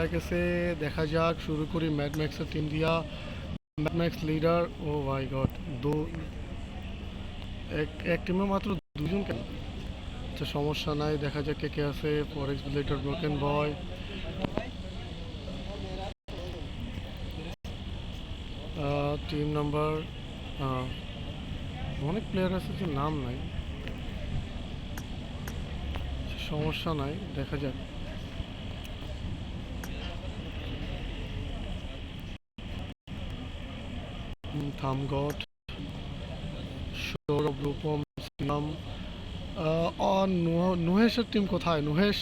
হয়ে গেছে, দেখা যাক। শুরু করি ম্যাড ম্যাক্সের টিম দিয়া। ম্যাড ম্যাক্স লিডার, ও মাই গড, এক টিমে মাত্র দুজন কেন? আচ্ছা, সমস্যা নাই, দেখা যাক কে কে আছে। ফরেক্স বিলেটার, ব্রোকেন বয়, টিম নাম্বার, অনেক প্লেয়ার আছে যে নাম নাই। সমস্যা নাই, দেখা যাক। থামগট, সৌরভ, রূপম, সিনাম, নুহেশের টিম কোথায়? নুহেশ,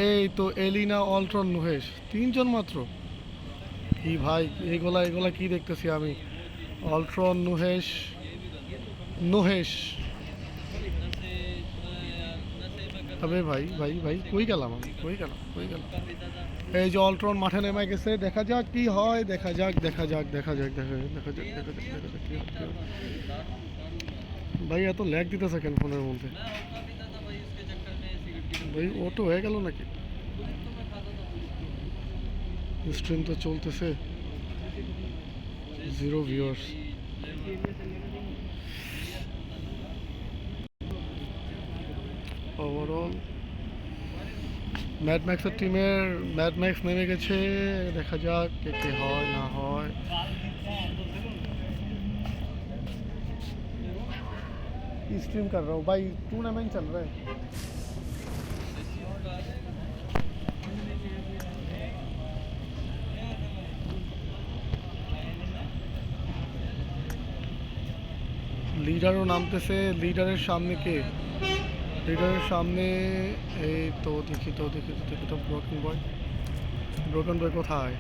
এই তো এলিনা, অল্ট্রন, নুহেশ, তিনজন মাত্র। কি ভাই, এগুলা এগুলা কি দেখতেছি আমি? অল্ট্রন, নুহেশ, নুহেশ। তবে ভাই ভাই ভাই, কই গেলাম আমি? কই গেলাম? এই যে অল্ট্রন মাঠে নেমে গেছে, দেখা যাক কি হয়। দেখা যাক, কি হয়। ভাই এত ল্যাগ দিতেছে কেন ফোনের মধ্যে? ভাই অটো হয়ে গেল নাকি? স্ট্রিম তো চলতেছে, 0 ভিউয়ার্স। ওভারঅল ম্যাড ম্যাক্সের টিমের ম্যাড ম্যাক্স নেমে গেছে, দেখা যাক কে কে হয় না হয়। स्ट्रीम कर रहा हूँ भाई, टूर्नामेंट चल रहा है। লিডারও নামতেছে। লিডারের সামনে কে? লিডারের সামনে এই তো, দেখি তো ব্রোকেন বয় কোথায়?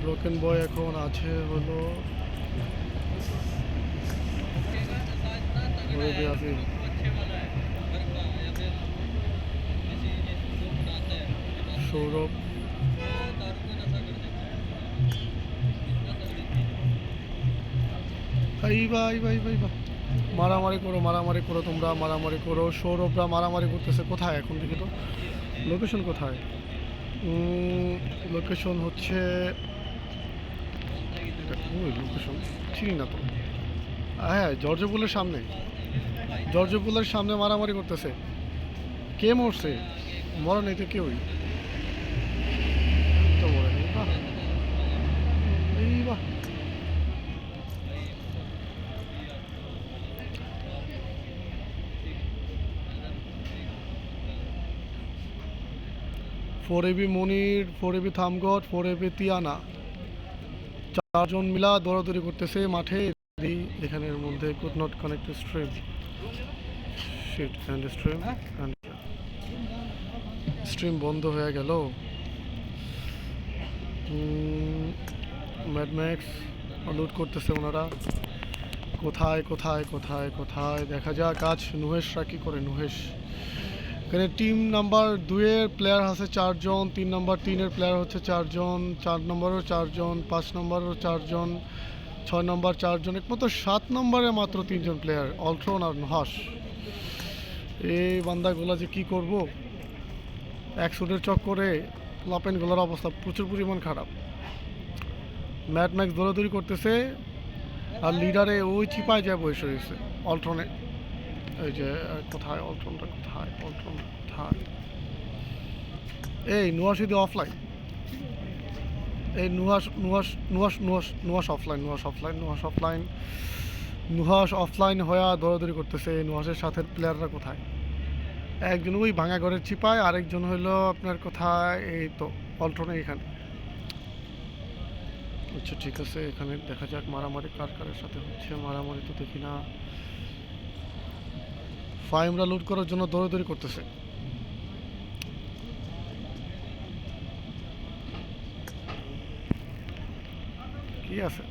ব্রোকেন বয় এখন আছে হলো সৌরভ। ভাই, মারামারি করো তোমরা, মারামারি করো। সৌরভরা মারামারি করতেছে কোথায় এখন? দেখি তো লোকেশন কোথায়। লোকেশন হচ্ছে, লোকেশন চিনি না তো। হ্যাঁ, জর্জপুলের সামনে মারামারি করতেছে। কে মরছে? মরে নেই তো কেউই, তো মরে নেই। বাহ, এই বাহ। ফোর এবি মনির, 4 এবি থামগট, 4 এবি তিয়ানা, চারজন মিলা দৌড়াদৌড়ি করতেছে মাঠে। এখানের মধ্যে could not connect stream, shit, and stream বন্ধ হয়ে গেল। ম্যাড ম্যাক্স লুট করতেছে ওনারা। কোথায় দেখা যাক আজ নুহেশরা কী করে। নুহেশ এখানে টিম নাম্বার 2-এর প্লেয়ার আছে 4 জন, 3 নাম্বার 3-এর প্লেয়ার হচ্ছে 4 জন, 4 নম্বরও 4 জন, 5 নম্বরও 4 জন, 6 নম্বর 4 জন, একমাত্র 7 নম্বরে মাত্র 3 জন প্লেয়ার, অল্ট্রন আর নুহাস। এই বান্দাগুলা যে কি করব, এক শুটের চক্করে লাপেনগুলোর অবস্থা প্রচুর পরিমাণ খারাপ। ম্যাড ম্যাক্স দৌড়াদৌড়ি করতেছে, আর লিডারে ওই চিপায় যায় বসে রয়েছে অল্ট্রনে। এই যে কোথায় অল্ট্রনটা, কোথায়? এই নুহাসিদি অফলাইন। এই নুহাস অফলাইন হয়ে দৌড়াদৌড়ি করতেছে। নুহাসের সাথে প্লেয়াররা কোথায়? একজন ওই ভাঙা ঘরের চিপায়, আরেকজন হইলো আপনার কোথায়, এই তো অল্ট্রনে এখানে। আচ্ছা ঠিক আছে, এখানে দেখা যাক মারামারি কার সাথে হচ্ছে। মারামারি তো দেখি না। ফাইমরা লুট করার জন্য দৌড়াদৌড়ি করতেছে। কি আছে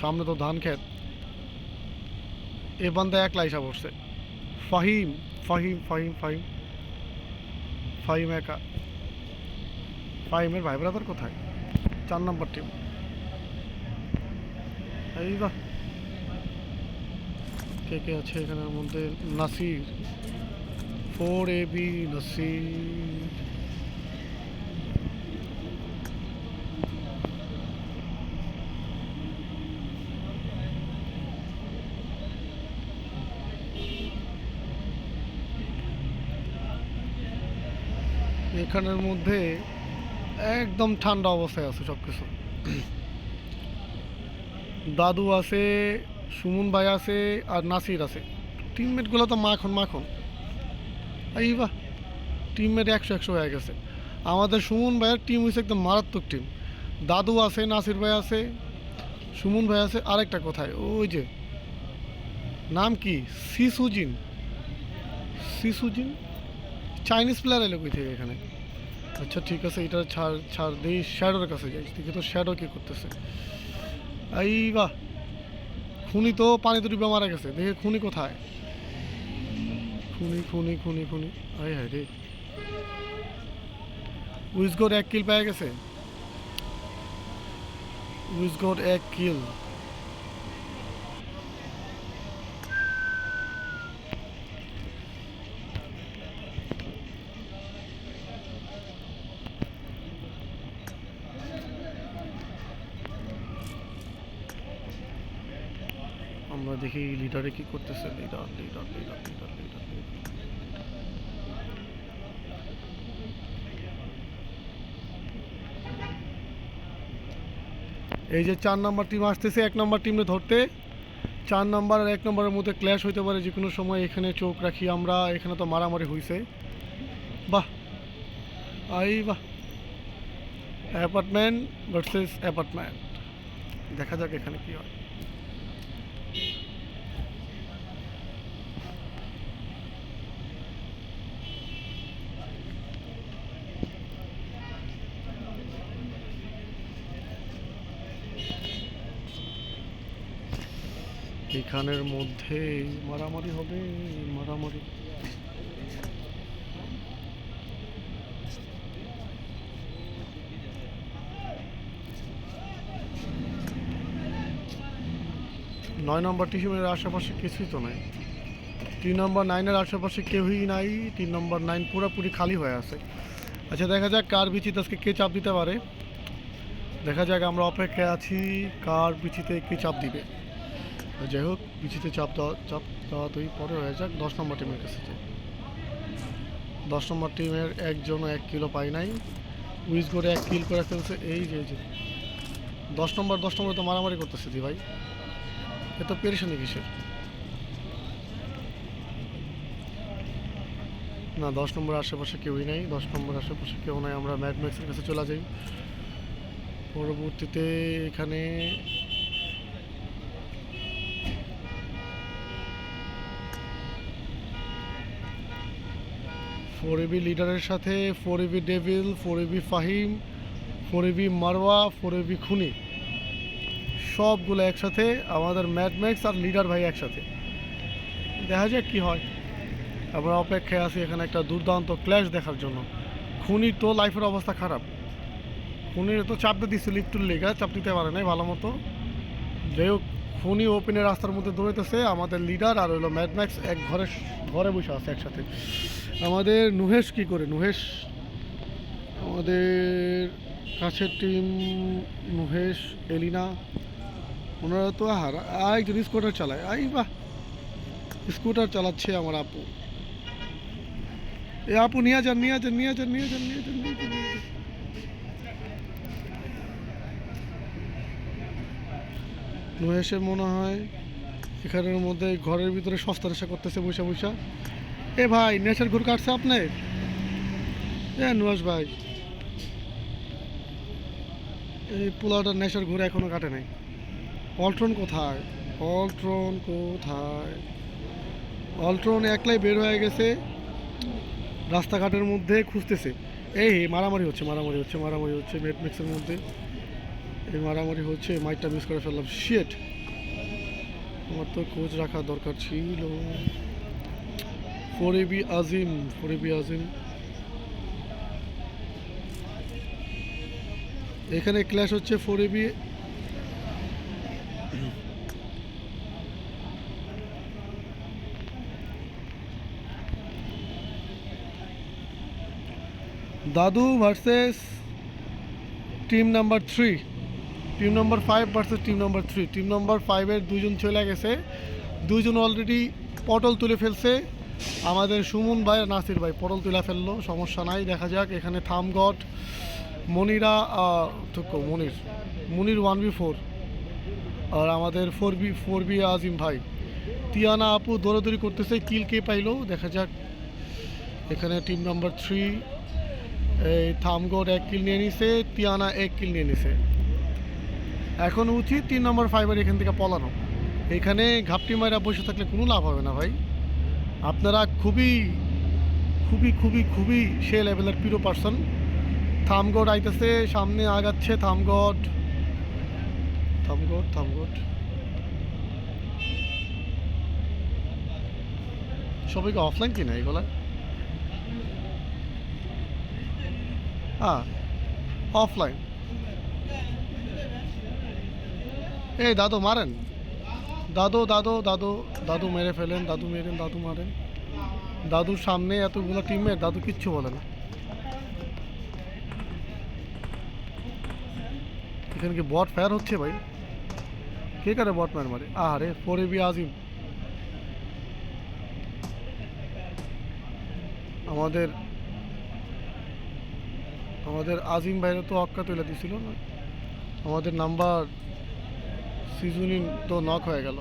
সামনে? তো ধান ক্ষেত। এ বান্দা একলা হিসাব পড়ছে। ফাহিম ফাহিম ফাহিম ফাহিম ফাহিম একা। ফাহিমের ভাই ব্রাদার কোথায়? 4 নম্বর টিম। এই বাহ, কে কে আছে এখানের মধ্যে? নাসির, 4 এবি নাসির, এখানের মধ্যে একদম ঠান্ডা অবস্থায় আছে সব কিছু। দাদু আছে, সুমন ভাই আছে, আর নাসির আছে। টিমমেটগুলো তো মাখন মাখন। এই বাহ, টিমমেট 100-100 হয়ে গেছে। আমাদের সুমন ভাইয়ের টিম হচ্ছে একদম মারাত্মক টিম। দাদু আছে, নাসির ভাই আছে, সুমন ভাই আছে, আরেকটা কোথায় ওই যে নাম কি, সিসুজিন। সিসুজিন চাইনিজ প্লেয়ার এলো কই থেকে এখানে? আচ্ছা ঠিক আছে, এটা ছাড় ছাড় দেই, শ্যাডোর কাছে যাই, দেখি তো শ্যাডো কি করতেছে। এই বাহ, খুনি তো পানিতে ডুবে মারা গেছে। দেখে খুনি কোথায়? খুনি খুনি খুনি খুনি, আয় হায় রে। উইজগোড 1 কিল পেয়ে গেছে। উইজগোড 1 কিল। আমরা দেখি লিডারে কি করতেছে। Leader leader leader leader leader এই যে 4 নম্বর টিম আসতেছে 1 নম্বর টিমে ধরতে। 4 নম্বর আর 1 নম্বরের মধ্যে ক্ল্যাশ হইতে পারে যে কোনো সময়। এখানে চোখ রাখি আমরা। এখানে তো মারামারি হয়েছে। বাহ, আই বাহ, অ্যাপার্টমেন্ট ভার্সেস অ্যাপার্টমেন্ট। দেখা যাক এখানে কি হয়। এখানের মধ্যে মারামারি হবে, মারামারি। নয় নম্বর টিমের আশেপাশে কিছুই তো নাই। 3 নম্বর 9-এর আশেপাশে কেউই নাই। 3 নম্বর 9 পুরোপুরি খালি হয়ে আছে। আচ্ছা দেখা যাক কার বিচিতে আজকে কে চাপ দিতে পারে। দেখা যাক, আমরা অপেক্ষায় আছি কার বিচিতে কে চাপ দিবে। যাই হোক, বিচিতে চাপ দেওয়া তুই পরে হয়ে যাক। 10 নম্বর টিমের কাছে যে 10 নম্বর টিমের একজনও 1 কিলো পাই নাই। উইজ করে 1 কিল করে ফেলছে। এই যে 10 নম্বর তো মারামারি করতেছে দি ভাই। এ তো পেরেশানি কিসের? না, 10 নম্বর আশেপাশে কেউই নাই। 10 নম্বর আশেপাশে কেউ নাই। আমরা ম্যাড ম্যাক্সের কাছে চলে যাই। পরবর্তীতে এখানে ফোরএবি লিডারের সাথে 4এবি ডেভিল, 4এবি ফাহিম, 4এবি মারওয়া, 4এবি খুনি সবগুলো একসাথে। আমাদের ম্যাড ম্যাক্স আর লিডার ভাই একসাথে। দেখা যাক কি হয়। আমরা অপেক্ষায় আছি এখানে একটা দুর্দান্ত ক্ল্যাশ দেখার জন্য। খুনির তো লাইফের অবস্থা খারাপ। খুনির তো চাপ দিয়ে দিচ্ছিল একটু লেগা, চাপ দিতে পারে নাই ভালো মতো। যাই হোক, খুনি ওপেনের রাস্তার মধ্যে দৌড়াইতেছে। আমাদের লিডার আর হইলো ম্যাড ম্যাক্স এক ঘরে বসে আছে একসাথে। আমাদের নুহেশ কি করে? নুহেশ আমাদের কাছের টিম। নুহেশ, এলিনা, ওনারা তো একজন স্কুটার চালায়। আই বাহ, স্কুটার চালাচ্ছে আমার আপু। এ আপু নিয়ে যান নিয়ে যান নিয়ে যান নিয়ে যান নিয়ে যান নিয়ে যান নিয়ে যান। নুহেশে মনে হয় এখানের মধ্যে ঘরের ভিতরে সস্তা নেশা করতেছে বৈশা বৈশা। এ ভাই, নেশার ঘুর কাটছে আপনি? এ নুহেশ ভাই, এই পোলাটার নেশার ঘুরে এখনো কাটে নাই। অল্ট্রন কোথায়? অল্ট্রন কোথায়? অল্ট্রন একলাই বের হয়ে গেছে, রাস্তাঘাটের মধ্যে খুঁজতেছে। এই মারামারি হচ্ছে মারামারি হচ্ছে মারামারি হচ্ছে ম্যাড ম্যাক্সের মধ্যে। এই মারামারি হচ্ছে। মাইকটা মিস করে ফেললাম, শিট। আমার তো খোঁজ রাখা দরকার ছিল। 4এবি আজিম, 4এবি আজিম। এখানে ক্ল্যাশ হচ্ছে 4এবি। দাদু versus team number 3, team number 5 versus team number 3। Team number 5-এর দুজন চলে গেছে, দুজন অলরেডি পটল তুলে ফেলছে। আমাদের সুমন ভাই আর নাসির ভাই পটল তুলে ফেললো, সমস্যা নাই। দেখা যাক এখানে থামগট মনিরা মনির মুনির 1v4 আর আমাদের 4বি আজিম ভাই। তিয়ানা আপু দৌড়াদৌড়ি করতেছে, কিল কে পাইলো দেখা যাক। এখানে টিম নাম্বার 3 এই থামগট 1 কিল নিয়ে নিছে, তিয়ানা 1 কিল নিয়ে নিছে। এখন উচিত 3 নম্বর 5 এখান থেকে পলানো। এখানে ঘাপটি মারা বসে থাকলে কোনো লাভ হবে না ভাই। আপনারা খুবই খুবই খুবই খুবই সে লেভেলের প্রিয় পার্সন। থামগট আইতেছে, সামনে আগাচ্ছে থামগট থামগট থামগট। সবাইকে অফলাইন কিনা এগুলা? হ্যাঁ অফলাইন। এই দাদু মারেন, দাদু দাদু দাদু দাদু মেরে ফেলেন, দাদু মেরেন, দাদু মারেন। দাদুর সামনে এতগুলো টিমের, দাদু কিচ্ছু বলে না। এখানে কি বট ফায়ার হচ্ছে ভাই? কে কারে বট মার মারে? আরে 4বি আজিম আমাদের আমাদের আজিম ভাইরা তো অক্কা তুলে দিছিল না। আমাদের নাম্বার সিজনিন তো নক হয়ে গেল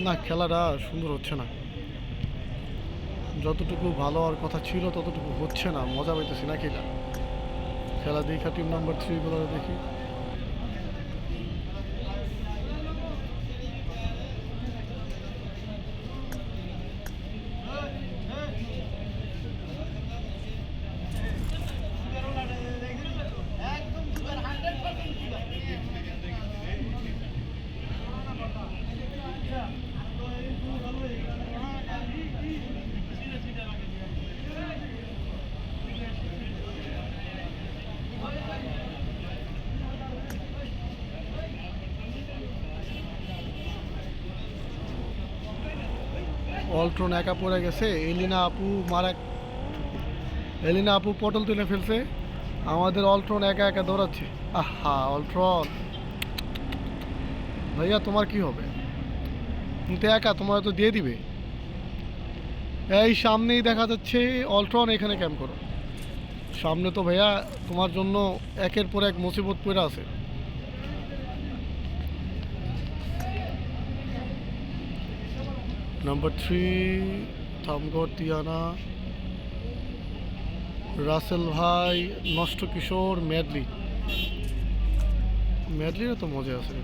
না। খেলাটা সুন্দর হচ্ছে না, যতটুকু ভালো হওয়ার কথা ছিল ততটুকু হচ্ছে না। মজা পাইতেছি না খেলা দেখা। টিম নাম্বার 3 গুলো দেখি। অল্ট্রন একা পড়ে গেছে। এলিনা আপু পটল তুলে ফেলছে। আমাদের অল্ট্রন একা একা দৌড়াচ্ছে। আহা অল্ট্রন ভাইয়া তোমার কি হবে? তুমি তো একা, তোমার তো দিয়ে দিবে। এই সামনেই দেখা যাচ্ছে অল্ট্রন, এখানে ক্যাম্প করো। সামনে তো ভাইয়া তোমার জন্য একের পর এক মুসিবত পড়ে আছে। নাম্বার 3 থামগট, তিয়ানা, রাসেল ভাই, নষ্ট কিশোর, ম্যাডলির তো মজা আছে।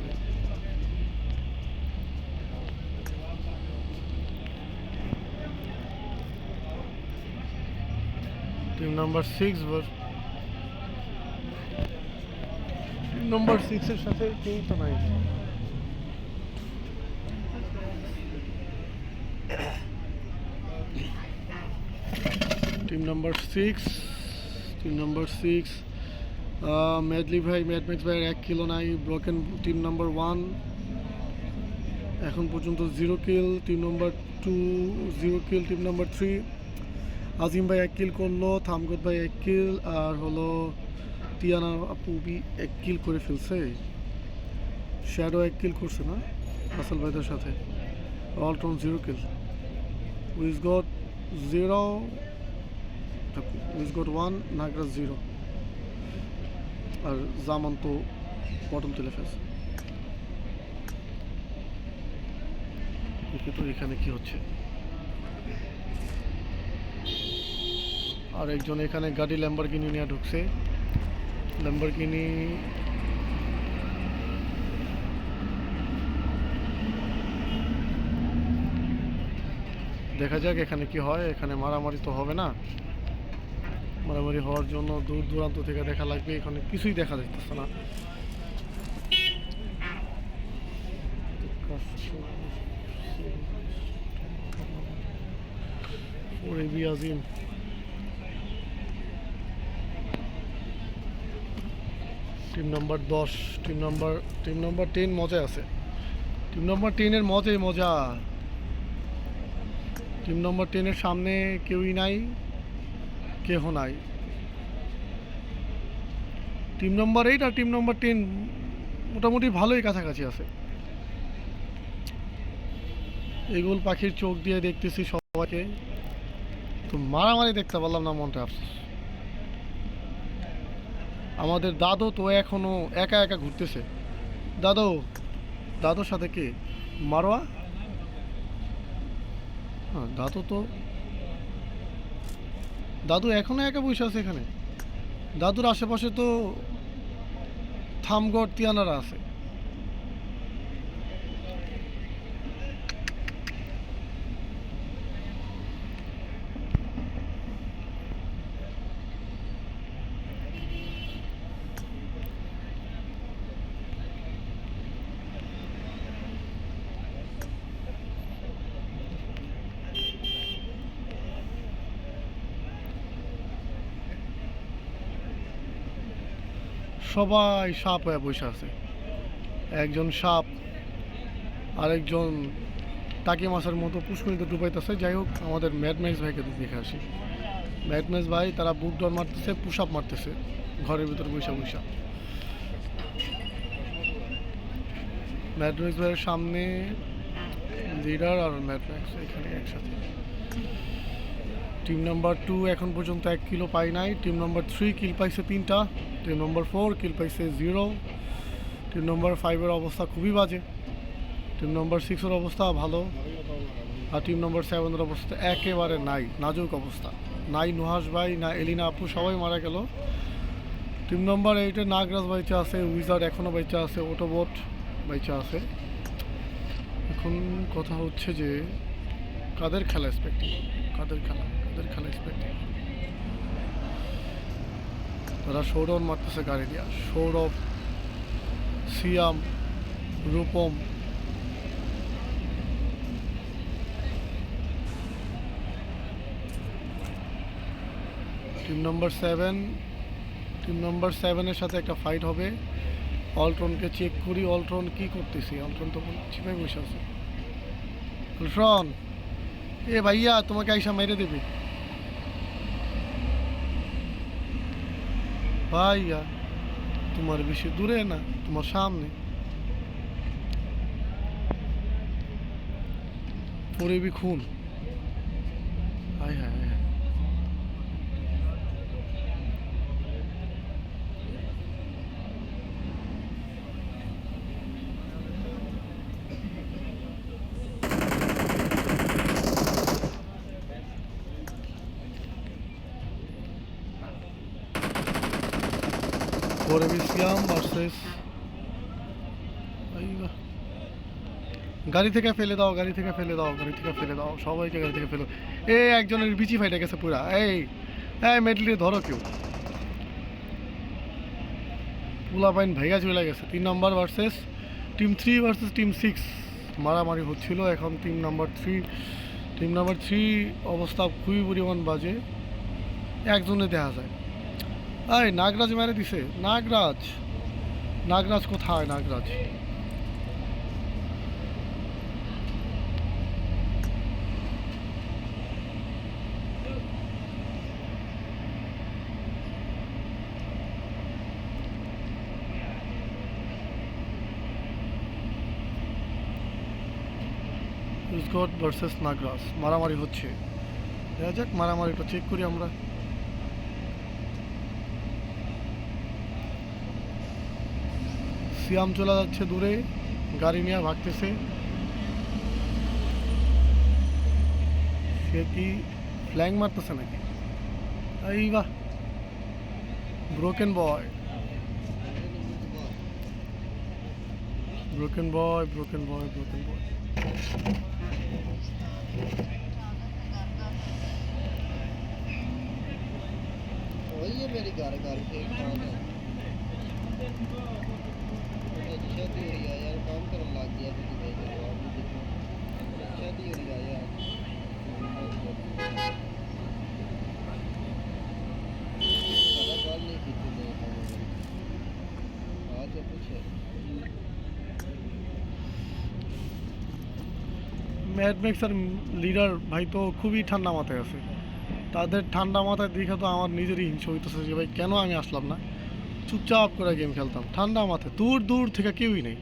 টিম নাম্বার 6 টিম নাম্বার 6 এর সাথে কেউ তো নাই। টিম নাম্বার 6 মেডলি ভাই, ম্যাডম্যাক্স ভাইয়ের 1 কিলো নাই। ব্রোকেন টিম নাম্বার 1 এখন পর্যন্ত 0 কিল। টিম নাম্বার 2 0 কিল। টিম নাম্বার 3 আজিম ভাই 1 কিল করলো, থামগত ভাই 1 কিল, আর হলো তিয়ানা আপু 1 কিল করে ফেলছে। শ্যাডো 1 কিল করছে না রাসেল ভাইদের সাথে। Ultron 0 kill. Wizgot 0, Wizgot 1, Nagraj 0, আর জামান তো বটম তুলে ফেলছে। তো এখানে কি হচ্ছে? আর একজন এখানে গাড়ি ল্যাম্বরগিনি নিয়ে ঢুকছে। ল্যাম্বরগিনি দেখা যাক এখানে কি হয়। এখানে মারামারি তো হবে না। মারামারি হওয়ার জন্য দূর দূরান্ত থেকে দেখা লাগবে। এখানে কিছুই দেখা যাচ্ছে না। আজিম টিম নাম্বার 10, টিম নাম্বার 10 মজায় আছে। টিম নাম্বার 10 এর মজাই মজা। টিম নাম্বার 10 এর সামনে কেউই নাই, কেহ নাই। টিম নাম্বার 8 আর টিম নাম্বার 10 মোটামুটি ভালোই কাছাকাছি আছে। এগুল পাখির চোখ দিয়ে দেখতেছি সবাইকে, তো মারামারি দেখতে পারলাম না, মনটা আফসোস। আমাদের দাদু তো এখনো একা একা ঘুরতেছে। দাদু, দাদুর সাথে কে? মারোয়া? হ্যাঁ, দাদু এখনো একা বসে আছে এখানে। দাদুর আশেপাশে তো থামগড় তিয়ানারা আছে। সবাই সাপ হয়ে বসে আছে। একজন সাপ, আরেকজন টাকি মাছের মতো পুষ্করিতে ডুবাইতেছে। যাই হোক, আমাদের ম্যাডম্যাক্স ভাইকে দেখে আসি। ম্যাডম্যাক্স ভাই তারা বুক ডর মারতেছে, পুশ আপ মারতেছে ঘরের ভিতরে বৈশা বৈশা। ম্যাডম্যাক্স ভাইয়ের সামনে লিডার আর ম্যাডম্যাক্স এখানে একসাথে। টিম নাম্বার 2 এখন পর্যন্ত 1 কিলো পাই নাই। টিম নাম্বার 3 কিল পাইছে 3টা। টিম নাম্বার 4 কিল পাইছে 0। টিম নাম্বার 5-এর অবস্থা খুবই বাজে। টিম নাম্বার 6-এর অবস্থা ভালো। আর টিম নাম্বার 7-এর অবস্থা একেবারে নাই, নাজুক অবস্থা। নাই নুহাস ভাই, না এলিনা আপু, সবাই মারা গেল। টিম নাম্বার 8-এ নাগরাজ বাইচা আছে, উইজার্ড এখনও বাইচা আছে, অটোবোট বাইচা আছে। এখন কথা হচ্ছে যে কাদের খেলা এক্সপেক্টিং, কাদের খেলা এক্সপেক্টিং। তারা সৌরভ মারতেছে গাড়ি দিয়া, সৌরভ, সিয়াম, রূপম। টিম নাম্বার 7-এর সাথে একটা ফাইট হবে। অলট্রনকে চেক করি, অলট্রন কি করতেছি? অলট্রন তো চিপাই বসে আছে। অলট্রন, এ ভাইয়া তোমাকে আইসা মেরে দেবে ভাইয়া। তোমার বেশি দূরে না, তোমার সামনে। পড়েবি খুন। হায় হায় হায়। পড়েবি সিয়াম ভার্সেস। গাড়ি থেকে ফেলে দাও, গাড়ি থেকে ফেলে দাও, গাড়ি থেকে ফেলে দাও, সবাইকে গাড়ি থেকে ফেলো। একজনের বিচি ফাইটে গেছে পুরা। এই মেডেলে ধরো কেউ। পুলা পাইন ভাইয়া চলে গেছে। 3 number versus team 3 versus team 6 মারামারি হচ্ছিল। এখন টিম নাম্বার 3 অবস্থা খুবই পরিমাণ বাজে। একজনে দেখা যায়। নাগরাজ মেরে দিছে। নাগরাজ কোথায়? নাগরাজ ইসগট ভার্সেস নাগরাজ মারামারি হচ্ছে। দেখা যাক, মারামারিটা চেক করি আমরা। সিয়াম চলে যাচ্ছে দূরে, গাড়ি নিয়ে ভাগতেছে। সে কি ফ্ল্যাং মারতেছে নাকি? এই বাহ, ব্রোকেন বয়। वही है मेरी घर घर के शादी हो रही है यार, काम करने लग गया तो शादी हो रही है यार। गल नहीं की आज पूछे ম্যাডম্যাক্সের লিডার ভাই তো খুবই ঠান্ডা মাথায় আছে। তাদের ঠান্ডা মাথায় দেখে তো আমার নিজেরই হিংসা হইতেছে যে ভাই কেন আমি আসলাম না, চুপচাপ করে গেম খেলতাম ঠান্ডা মাথায়। দূর থেকে কেউই নেই,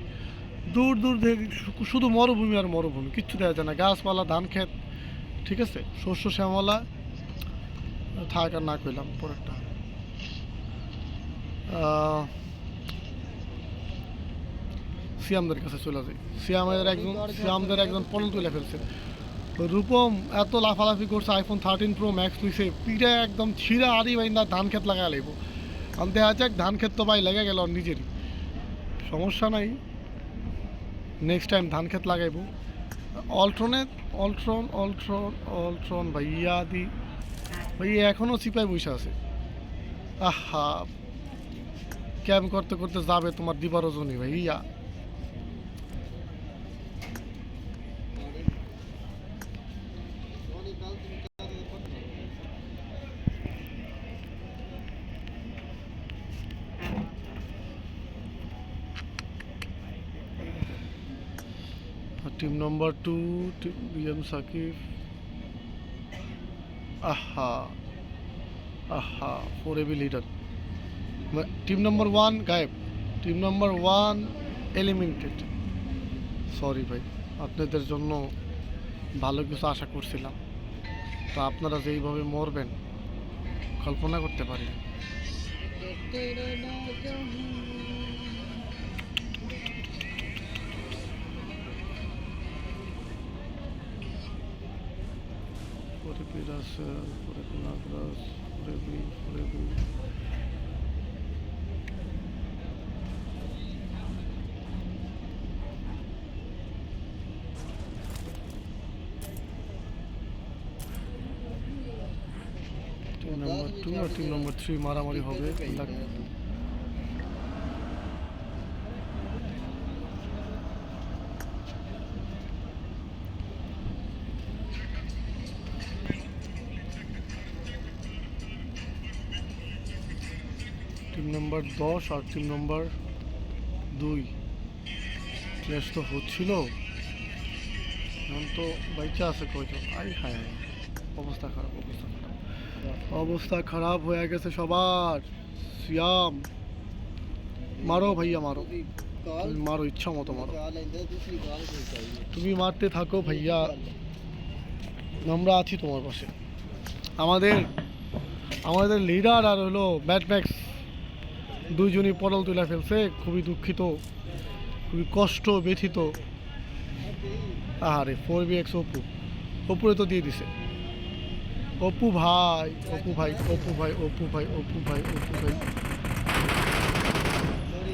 দূর দূর থেকে শুধু মরুভূমি আর মরুভূমি, কিচ্ছু দেখা যায় না, গাছপালা, ধান ক্ষেত, ঠিক আছে, শস্য শ্যামলা। থাক আর না কইলাম পরেরটা। সিয়ামদের কাছে চলে যাই। সিয়ামদের একজন পটল তুলে ফেলছে। তো রূপম এত লাফালাফি করছে, আইফোন 13 প্রো ম্যাক্স তুইছে, পিঠে একদম ছিঁড়া আড়ি বাইন্দা ধান ক্ষেত লাগা লাগব। আমি দেখা যাক, ধান ক্ষেত তো ভাই লেগে গেল নিজেরই, সমস্যা নাই, নেক্সট টাইম ধান ক্ষেত লাগাইব। অল্ট্রন ভাইয়া দি ভাইয়া এখনও চিপাই বসে আছে। আহা, ক্যাম্প করতে করতে যাবে তোমার দিবারজনী ভাইয়া। টিম নম্বর 2 বিএম সাকিব। আহা আহা, 4 এবি লিডার। টিম নম্বর 1 গায়েব, টিম নম্বর 1 এলিমিনেটেড। সরি ভাই, আপনাদের জন্য ভালো কিছু আশা করছিলাম, তো আপনারা যেইভাবে মরবেন কল্পনা করতে পারি। টিম নম্বর 2 আর টিম নম্বর 3 মারামারি হবে। টিম নম্বর 10 আর টিম নম্বর 2 ক্ল্যাশ তো হচ্ছিল, এখন তো বাইচা আছে কয়জন। আই হায়, অবস্থা খারাপ, অবস্থা খারাপ হয়ে গেছে সবার। সিয়াম মারো ভাইয়া, মারো, তুমি মারো, ইচ্ছা মতো মারো, তুমি মারতে থাকো ভাইয়া, আমরা আছি তোমার পাশে। আমাদের লিডার আর হলো ব্যাটম্যাক্স দুইজনই পটল তুলে ফেলছে, খুবই দুঃখিত, খুবই কষ্ট ব্যথিত। আরে 4vx অপুরে তো দিয়ে দিছে। অপু ভাই।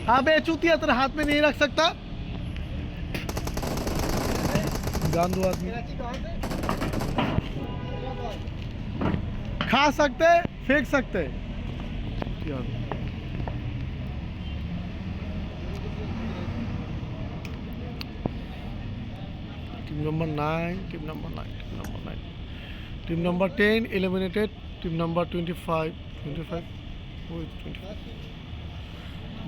अबे चूतिया, तेरे हाथ में नहीं रख सकता, गांडू आदमी। खा सकते, फेंक सकते यार। Team number 9, team number 10 eliminated, team number 25 who is 25?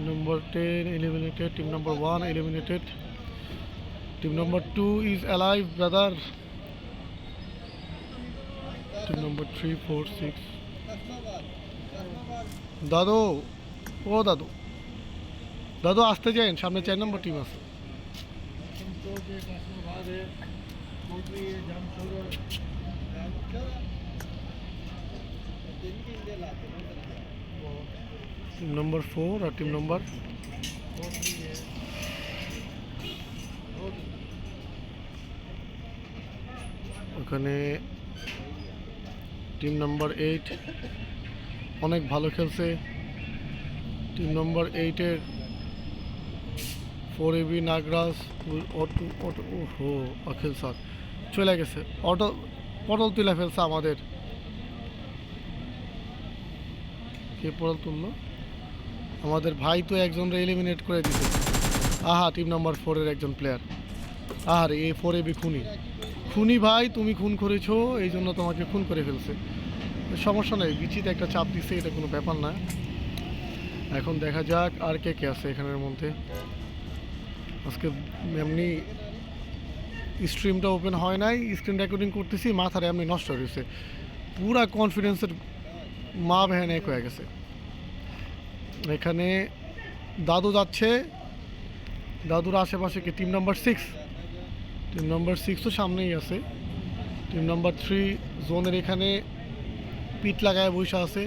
Number 10 eliminated, team number 1 eliminated, team number 2 is alive brother, team number 3 4 6 দাদু, ও দাদু আসতে যান, সামনে 4 নম্বর টিম আছে। টিম নম্বর 4 আর টিম নম্বর ওখানে টিম নম্বর 8 অনেক ভালো খেলছে। টিম নম্বর 8-এর 4ab নাগরাজ, ওহো অখিল স্যার চলে গেছে, পটল তুলে ফেলছে আমাদের। কে পটল তুললো? আমাদের ভাই তো একজনরা এলিমিনেট করে দিতে। আহা, টিম নাম্বার 4-এর একজন প্লেয়ার। আর এই 4ab খুনি ভাই, তুমি খুন করেছো, এই জন্য তোমাকে খুন করে ফেলছে। সমস্যা নেই, বিচিতে একটা চাপ দিচ্ছে, এটা কোনো ব্যাপার না। এখন দেখা যাক আর কে কে আছে এখানের মধ্যে। আজকে এমনি স্ট্রিমটা ওপেন হয় নাই, স্ক্রিন রেকর্ডিং করতেছি, মাথার এমনি নষ্ট হয়ে গেছে, পুরা কনফিডেন্সের মা ভ্যান এক হয়ে গেছে। এখানে দাদু যাচ্ছে দাদুর আশেপাশে কি টিম নাম্বার 6? টিম নাম্বার 6 তো সামনেই আছে। টিম নাম্বার 3 জোনের এখানে পিট লাগায় বসে আছে।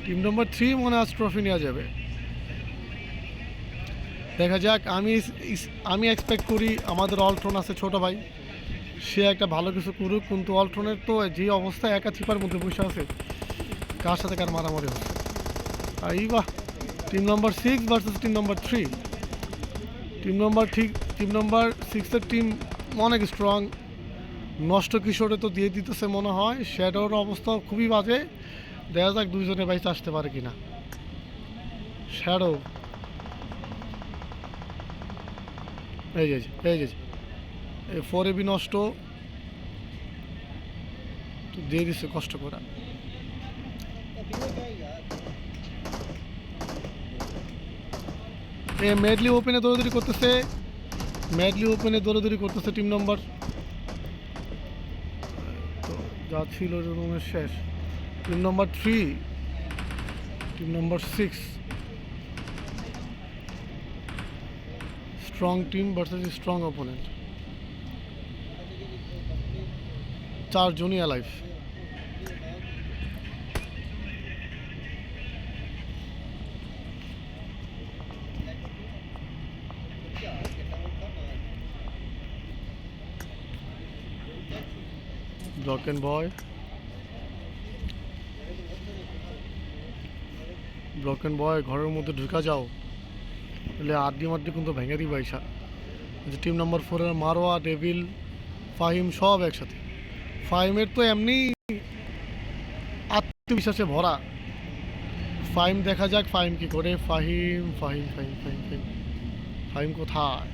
টিম নাম্বার 3 মনে হয় আজ ট্রফি নেওয়া যাবে। দেখা যাক। আমি এক্সপেক্ট করি আমাদের অলট্রন আছে ছোট ভাই, সে একটা ভালো কিছু করুক, কিন্তু অলট্রনের তো যে অবস্থা একা চিপার মধ্যে বসে আছে, কার সাথে কার মারামারি হচ্ছে। এই বাহ, team number 6 versus team number 3। Team number 6-এর টিম অনেক স্ট্রং। নষ্ট কিশোরে তো দিয়ে দিতেছে মনে হয়। শ্যাডোর অবস্থা খুবই বাজে। দেখা যাক দুইজনে বাইচ আসতে পারে কিনা। শ্যাডো এই যে 4AB নষ্ট তো দিয়ে দিচ্ছে কষ্ট করে। মেডলি ওপেনে দৌড়াদৌড়ি করতেছে টিম নাম্বার, তো যা ছিল রুমের শেষ। Team number 3, team number 6, strong team versus strong opponent. 4 জনই অ্যালাইভ। ব্লকেন বয় ঘরের মধ্যে ঢুকা যাও, তাহলে আড্ডি কিন্তু ভেঙে দিই পয়সা। টিম নাম্বার 4-এর মারোয়া, ডেভিল, ফাহিম সব একসাথে। ফাহিমের তো এমনি আত্মবিশ্বাসে ভরা। ফাহিম দেখা যাক ফাহিম কি করে। ফাহিম কোথায়?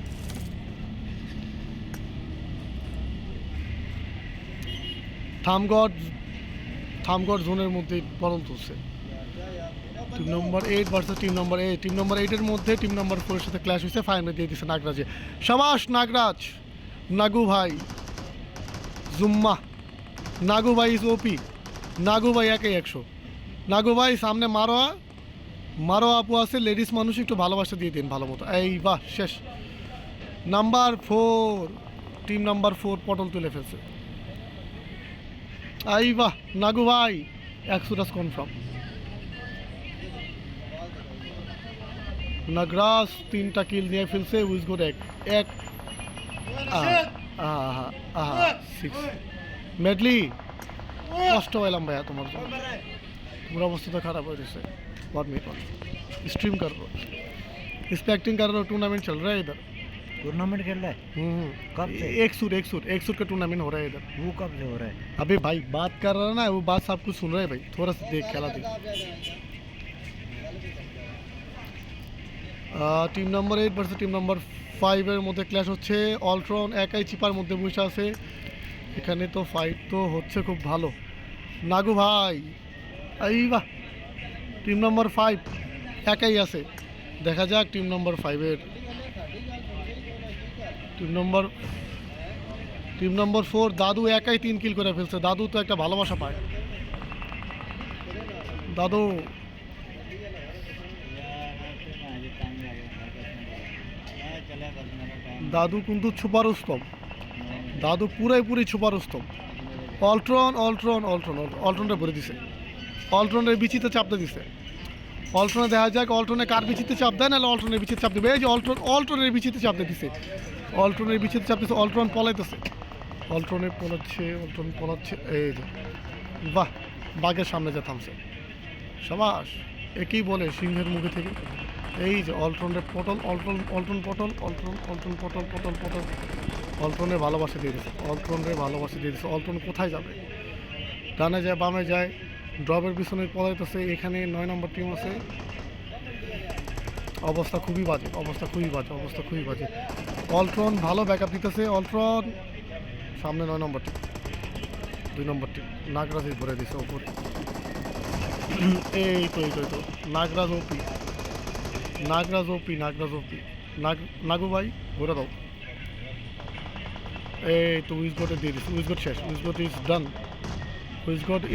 থামগড় জোনের মধ্যে বরং তুলছে। Team number 8 versus team number 8। Team number 8-এর মধ্যে টিম নাম্বার 4-এর সাথে ক্ল্যাশ হয়েছে। ফাইনালে দিয়ে দিচ্ছে নাগরাজে। শাবাশ নাগরাজ, নাগু ভাই, জুম্মা। নাগু ভাই ইজ ওপি। নাগু ভাই একাই 100। নাগু ভাই সামনে মারো আপু আছে, লেডিস মানুষ, একটু ভালোবাসা দিয়ে দিন ভালো মতো। এই বাহ, শেষ। নাম্বার 4, টিম নাম্বার 4 পটল তুলে ফেলছে। এই বাহ, নাগু ভাই 100 কনফার্ম। নাগরাজ 3টা কিল নিয়ে ফেলছে। উইজগোড 1 6। মেডলি কষ্ট পেলাম ভাইয়া তোমার জন্য, তোমার অবস্থা তো খারাপ হয়ে गया। 1 मिनट स्ट्रीम कर लो, एक्सपेक्टिंग कर रहा हूँ। टूर्नामेंट चल रहा है इधर। टूर्नामेंट खेल रहा है? कब से? एक सूट का टूर्नामेंट हो रहा है इधर। वो कब से हो रहा है? अबे भाई बात कर रहा है ना, वो बात सब कुछ सुन रहे हैं भाई, थोड़ा सा देख खेला देख। Team number 8 versus team number 5-এর মধ্যে ক্ল্যাশ হচ্ছে। অলট্রন একাই চিপার মধ্যে বসে আছে। এখানে তো ফাইট তো হচ্ছে খুব ভালো। নাগু ভাই এই বাহ, টিম নাম্বার 5 একাই আছে। দেখা যাক টিম নাম্বার 5-এর। টিম নাম্বার 4 দাদু একাই 3 কিল করে ফেলছে। দাদু তো একটা ভালোবাসা পায়। দাদু কিন্তু ছুপার স্তম্ভ। দাদু পুরাই ছুপার স্তম্ভ। অলট্রনটা ভরে দিছে। অলট্রনের বিচিতে চাপতে দিছে। অলট্রনে দেখা যাক অলট্রনে কার বিচিতে চাপ দেয়, নাহলে অলট্রনের বিচিতে চাপ দেবে। এই যে অলট্রনের বিচিতে চাপতে দিছে। অলট্রন পলাইতেছে। অলট্রন পলাচ্ছে। এই যে বাহ, বাঘের সামনে যা থামছে। সাবাস, একেই বলে সিংহের মুখে থেকে। এই যে অলট্রনের পটল। অলট্রনের ভালোবাসা দিয়ে দিচ্ছে। অলট্রন কোথায় যাবে? ডানে যায়, বামে যায়, ড্রপের পিছনে পলাইতেছে। এখানে 9 নম্বর টিম আছে। অবস্থা খুবই বাজে। অলট্রন ভালো ব্যাকআপ দিতেছে। অলট্রন সামনে 9 নম্বর টিম, 2 নম্বর টিম নাগরাজ ভরে দিছে ওপরে। এই তো নাগরাজ ওপি। নাগু ভাই ঘুরে দাও। এই তো উইজগটে দিয়ে দিচ্ছে। উইজগট শেষ। উইজগট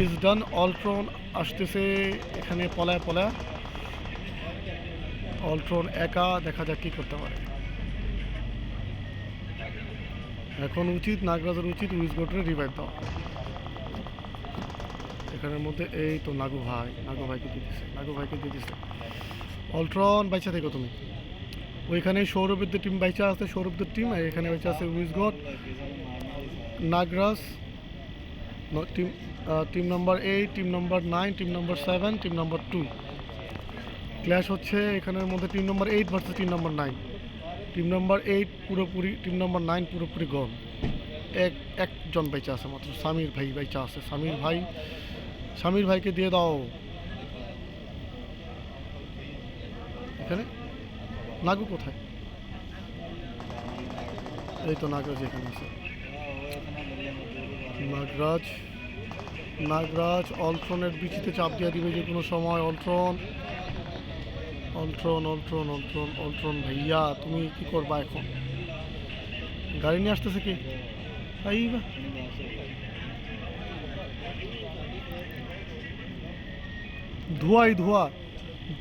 ইজ ডান। অলট্রন আসতেছে এখানে পলায়। অলট্রন একা, দেখা যাক কী করতে পারে। এখন উচিত নাগরাজের উচিত উইজগোটের রিভাইভ দেওয়া। এখানের মধ্যে এই তো নাগু ভাইকে দিয়ে দিছে। অল্ট্রন বাইচা থেকো তুমি। ওইখানে সৌরভের টিম বাইচা আছে, সৌরভদের টিম, আর এখানে বাইচা আছে Wizgot, Nagraj, team number 8, team number 9, team number 7, team number 2। Clash হচ্ছে এখানের মধ্যে team number 8 versus team number 9। Team number 8 পুরোপুরি, টিম নাম্বার 9 পুরোপুরি গন। একজন বাইচা আছে মাত্র, সামির ভাই বাইচা আছে। সামির ভাইকে দিয়ে দাও। এখানে নাগু কোথায়? এই তো নাগরাজ এখানে আছে। নাগরাজ অল্ট্রনের বিচিতে চাপ দিয়ে দিবে যে কোনো সময়। অল্ট্রন ভাইয়া তুমি কি করবা এখন? গাড়ি নিয়ে আসতেছে কি? ধোঁয়া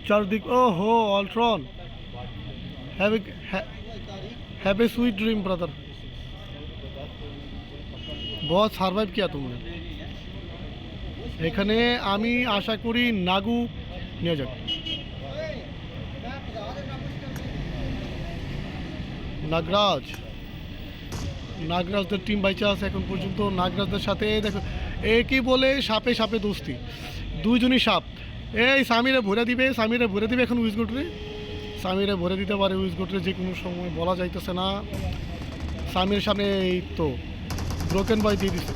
চারদিক। ও हो Ultron, have a sweet dream brother. बहुत সার্ভাইভ কিয়া তোমরা। এখানে আমি আশা করি নাগু নিয়ে যাক। নাগরাজদের টিম বাইচা আছে এখন পর্যন্ত। নাগরাজদের সাথে দেখো একই বলে সাপে দোস্তি, দুইজনই সাপ। এই সামিরে ভরে দিবে এখন উইজগোটরে। সামিরে ভরে দিতে পারে উইজগোটরে যে কোনো সময়, বলা যাইতেছে না। সামির সামনে এই তো ব্রোকেন বয় দিয়ে দিছে।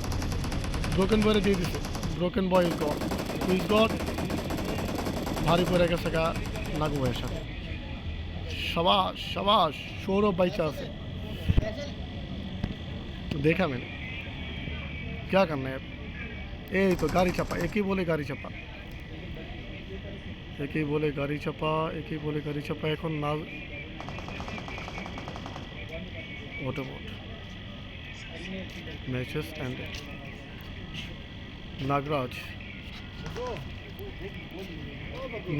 ব্রোকেন বয় উইজগট ভারী পড়ে গেছে গা নাগু ভাইয়ের সাথে। शाबाश सौरभ भाई আছে। देखा मैंने क्या करना है। এই তো গাড়ি চাপা, একই বলে গাড়ি চাপা এখন না। Autobot matches ended.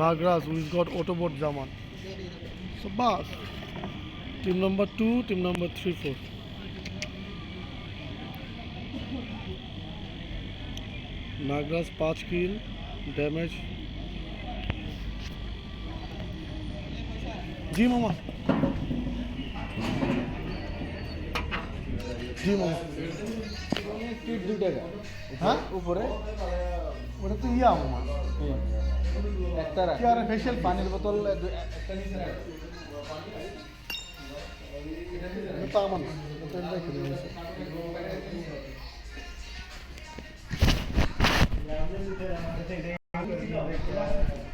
Nagraj Wizgot Autobot Zaman. So bas team number 2, team number 3, 4. Nagraj 5 kill damage. जी मामा स्पीड 2 টাকা। हाँ উপরে ওটা তো ইয়া মামা একটা রাখ। কি আর ফেশিয়াল পানির বোতল একটা নিচে রাখ। এটা তো আমার না, এটা রেখে দিয়েছে।